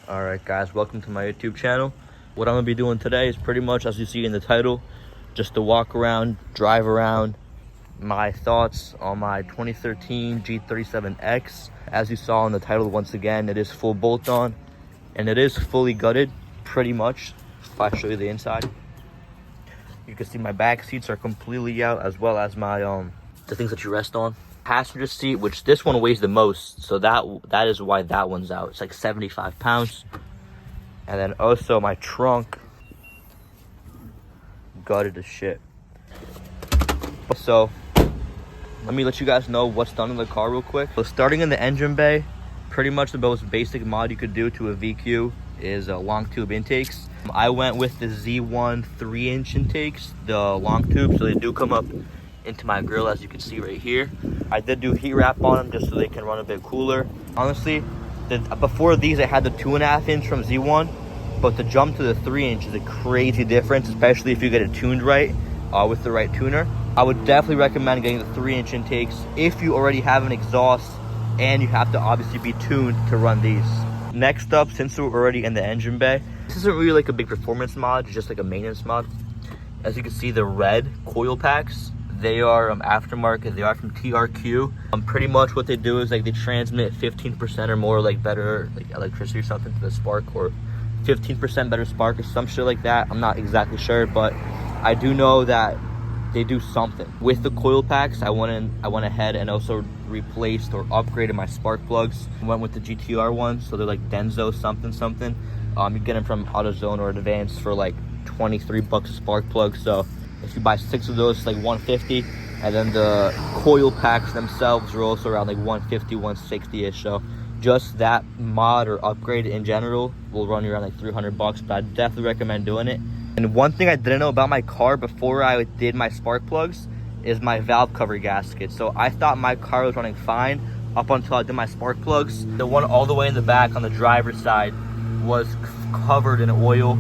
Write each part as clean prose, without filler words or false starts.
Alright guys, welcome to my YouTube channel. What I'm going to be doing today is pretty much as you see in the title, just to walk around, drive around, my thoughts on my 2013 G37x. As you saw in the title, once again, it is full bolt-on and it is fully gutted, pretty much. If I show you the inside, you can see my back seats are completely out, as well as my the things that you rest on. Passenger seat, which this one weighs the most, so that is why that one's out. It's like 75 pounds. And then also my trunk, gutted as shit. So let me let you guys know what's done in the car real quick. So starting in the engine bay, pretty much the most basic mod you could do to a VQ is long tube intakes. I went with the Z1 3-inch intakes, the long tube, so they do come up into my grill, as you can see right here. I did do heat wrap on them just so they can run a bit cooler. Honestly, before these I had the 2.5-inch from Z1, but to jump to the 3-inch is a crazy difference, especially if you get it tuned right with the right tuner. I would definitely recommend getting the 3-inch intakes if you already have an exhaust and you have to obviously be tuned to run these. Next up, since we're already in the engine bay, this isn't really like a big performance mod, it's just like a maintenance mod. As you can see, the red coil packs, they are aftermarket. They are from TRQ. Pretty much what they do is like they transmit 15% or more like better like electricity or something to the spark, or 15% better spark or some shit like that. I'm not exactly sure, but I do know that they do something. With the coil packs, I went ahead and also replaced or upgraded my spark plugs. I went with the GTR ones, so they're like Denso something. You get them from AutoZone or Advance for like 23 bucks a spark plug. So if you buy 6 of those, it's like 150, and then the coil packs themselves are also around like 150, 160-ish. So just that mod or upgrade in general will run you around like 300 bucks, but I definitely recommend doing it. And one thing I didn't know about my car before I did my spark plugs is my valve cover gasket. So I thought my car was running fine up until I did my spark plugs. The one all the way in the back on the driver's side was covered in oil.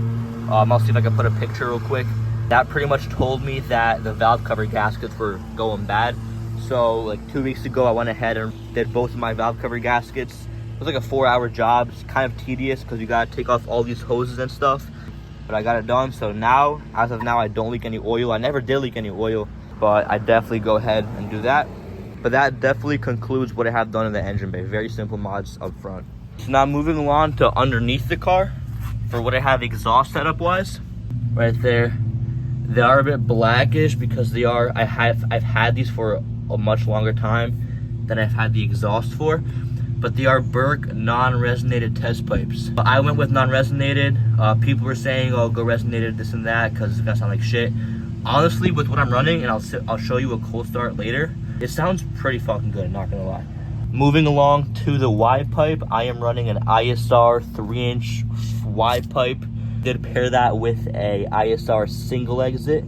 I'll see if I can put a picture real quick. That pretty much told me that the valve cover gaskets were going bad. So like 2 weeks ago, I went ahead and did both of my valve cover gaskets. It was like a 4-hour job. It's kind of tedious because you gotta take off all these hoses and stuff. But I got it done. So now, as of now, I don't leak any oil. I never did leak any oil, but I definitely go ahead and do that. But that definitely concludes what I have done in the engine bay. Very simple mods up front. So now moving along to underneath the car for what I have exhaust setup wise. Right there. They are a bit blackish because they are, I've had these for a much longer time than I've had the exhaust for, but they are Burke non-resonated test pipes. I went with non-resonated. People were saying, oh, go resonated, this and that, because it's gonna sound like shit. Honestly, with what I'm running, and I'll show you a cold start later, it sounds pretty fucking good, not gonna lie. Moving along to the Y pipe, I am running an ISR 3-inch Y pipe. Did pair that with a ISR single exit.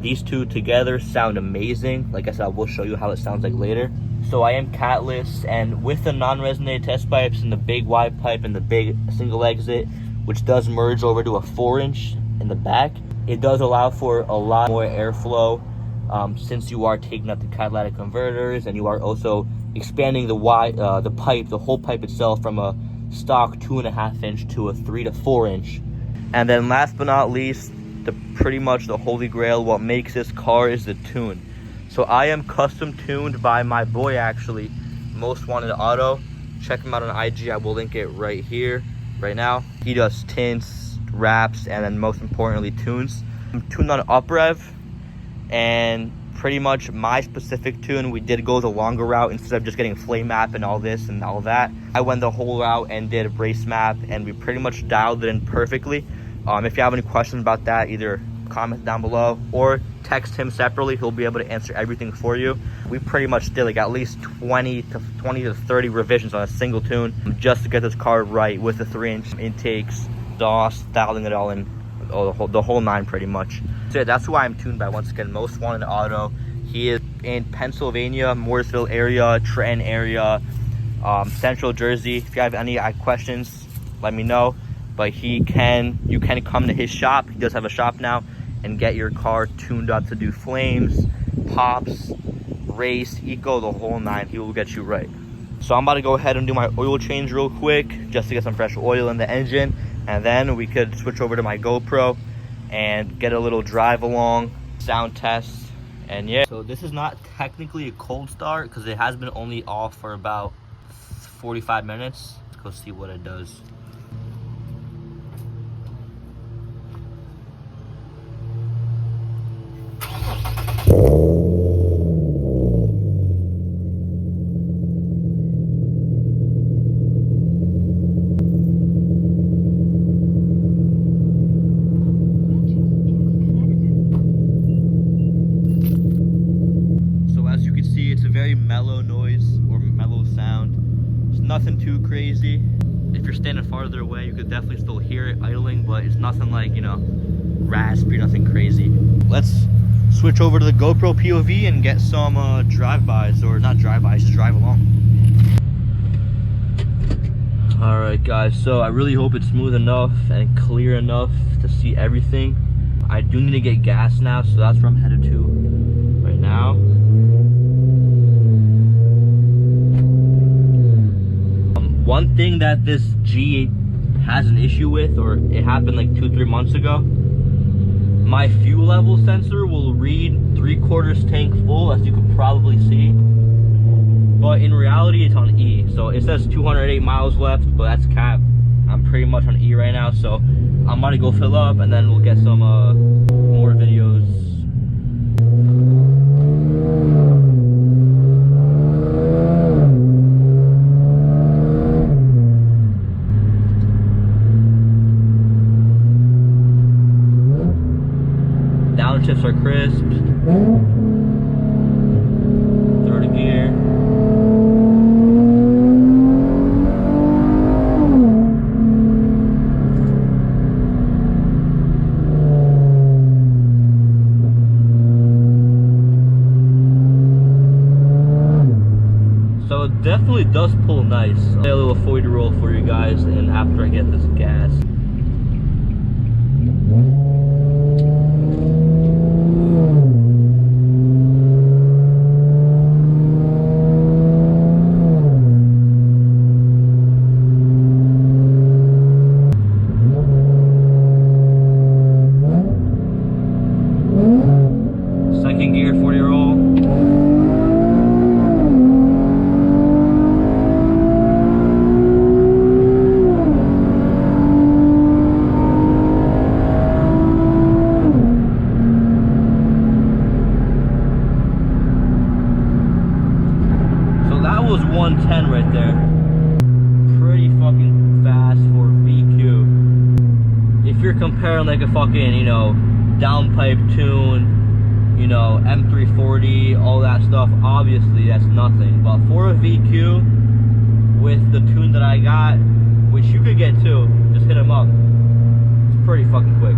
These two together sound amazing. Like I said, I will show you how it sounds like later. So I am catless, and with the non-resonated test pipes and the big Y pipe and the big single exit, which does merge over to a 4-inch in the back, it does allow for a lot more airflow since you are taking up the catalytic converters, and you are also expanding the whole pipe itself from a stock 2.5-inch to a 3 to 4-inch. And then last but not least, pretty much the holy grail, what makes this car is the tune. So I am custom tuned by my boy, actually, Most Wanted Auto. Check him out on IG. I will link it right here, right now. He does tints, wraps, and then most importantly, tunes. I'm tuned on up rev, and pretty much my specific tune, we did go the longer route instead of just getting flame map and all this and all that. I went the whole route and did a brace map, and we pretty much dialed it in perfectly. If you have any questions about that, either comment down below or text him separately. He'll be able to answer everything for you. We pretty much did like at least 20 to 30 revisions on a single tune just to get this car right with the 3-inch intakes, exhaust, dialing it all in, the whole 9 pretty much. So yeah, that's why I'm tuned by, once again, Most Wanted Auto. He is in Pennsylvania, Mooresville area, Trenton area, Central Jersey. If you have any questions, let me know. But you can come to his shop. He does have a shop now, and get your car tuned up to do flames, pops, race, eco, the whole 9. He will get you right. So I'm about to go ahead and do my oil change real quick just to get some fresh oil in the engine, and then we could switch over to my GoPro and get a little drive along, sound test, and yeah. So this is not technically a cold start because it has been only off for about 45 minutes. Let's go see what it does. It's a very mellow noise or mellow sound. It's nothing too crazy. If you're standing farther away, you could definitely still hear it idling, but it's nothing like, you know, raspy, nothing crazy. Let's switch over to the GoPro POV and get some drive-bys, or not drive-bys, just drive along. All right, guys, so I really hope it's smooth enough and clear enough to see everything. I do need to get gas now, so that's where I'm headed to right now. One thing that this G has an issue with, or it happened like 2-3 months ago, my fuel level sensor will read 3/4 tank full, as you could probably see, but in reality it's on E. So it says 208 miles left, but that's cap. I'm pretty much on E right now, so I'm about to go fill up and then we'll get some more videos. Downshifts are crisp. Third gear. So it definitely does pull nice. I'll play a little 40 roll for you guys, and after I get this gas. Second gear, 40 roll. So that was 110 right there. Pretty fucking fast for VQ. If you're comparing like a fucking, you know, downpipe tune, you know, M340, all that stuff, obviously that's nothing. But for a VQ with the tune that I got, which you could get too, just hit them up, it's pretty fucking quick.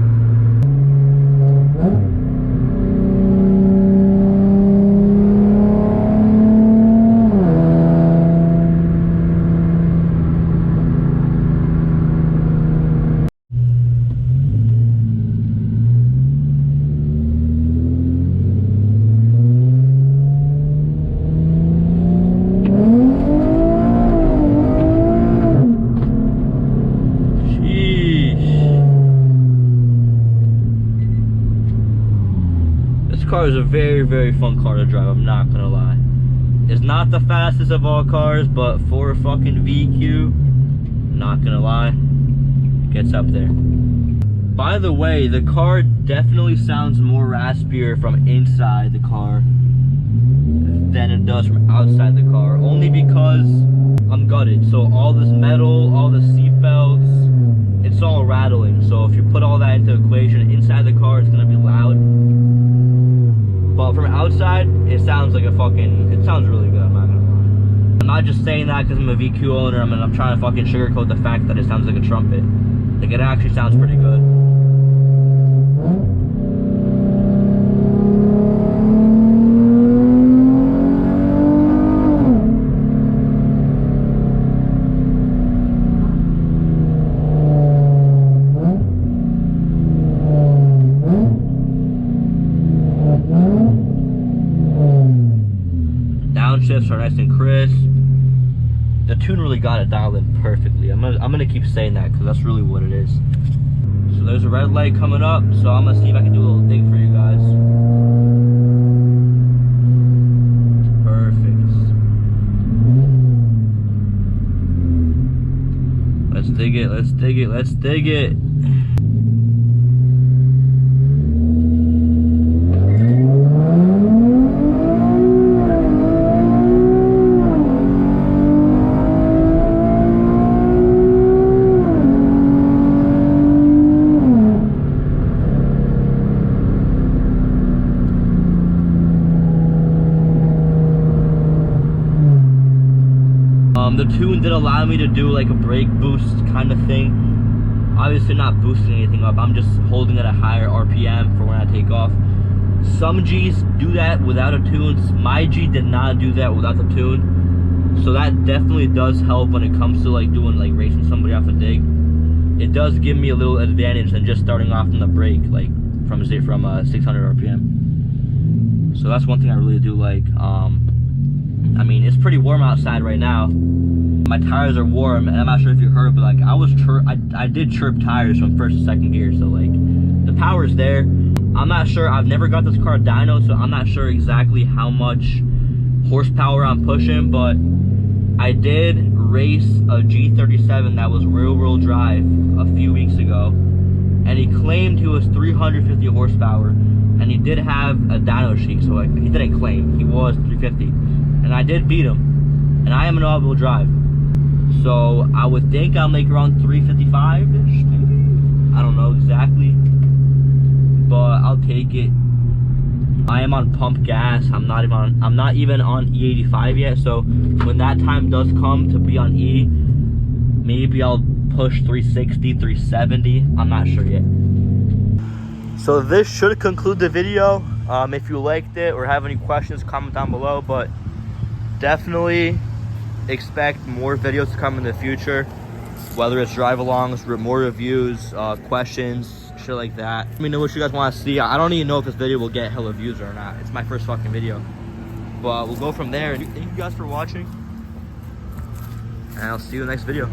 This car is a very fun car to drive, I'm not gonna lie. It's not the fastest of all cars, but for a fucking VQ, not gonna lie, it gets up there. By the way, the car definitely sounds more raspier from inside the car than it does from outside the car, only because I'm gutted. So all this metal, all the seat belts, it's all rattling. So if you put all that into equation, inside the car it's gonna be loud. But from outside, it sounds like a fucking, it sounds really good, I'm not gonna lie. I'm not just saying that because I'm a VQ owner, I'm trying to fucking sugarcoat the fact that it sounds like a trumpet. Like, it actually sounds pretty good. Downshifts are nice and crisp. the tune really got it dialed in perfectly. I'm gonna keep saying that because that's really what it is. So there's a red light coming up, so I'm gonna see if I can do a little dig for you guys. Perfect. Let's dig it, let's dig it, let's dig it. The tune did allow me to do like a brake boost kind of thing. Obviously not boosting anything up, I'm just holding it at a higher RPM for when I take off. Some Gs do that without a tune. My G did not do that without the tune. So that definitely does help when it comes to like doing like racing somebody off a dig. It does give me a little advantage than just starting off on the brake like from 600 RPM. So that's one thing I really do like. I mean, it's pretty warm outside right now. My tires are warm, and I'm not sure if you heard, but like I did chirp tires from first to second gear, so like the power's there. I'm not sure, I've never got this car dyno, so I'm not sure exactly how much horsepower I'm pushing, but I did race a G37 that was rear-wheel drive a few weeks ago, and he claimed he was 350 horsepower, and he did have a dyno sheet, so like, he didn't claim, he was 350, and I did beat him, and I am an all-wheel drive. So I would think I'll make around 355-ish, maybe? I don't know exactly, but I'll take it. I am on pump gas. I'm not even on E85 yet. So when that time does come to be on E, maybe I'll push 360, 370. I'm not sure yet. So this should conclude the video. If you liked it or have any questions, comment down below. But definitely expect more videos to come in the future, whether it's drive-alongs, more reviews, questions, shit like that. Let me know what you guys want to see. I don't even know if this video will get hella views or not. It's my first fucking video, but we'll go from there. Thank you guys for watching, and I'll see you in the next video.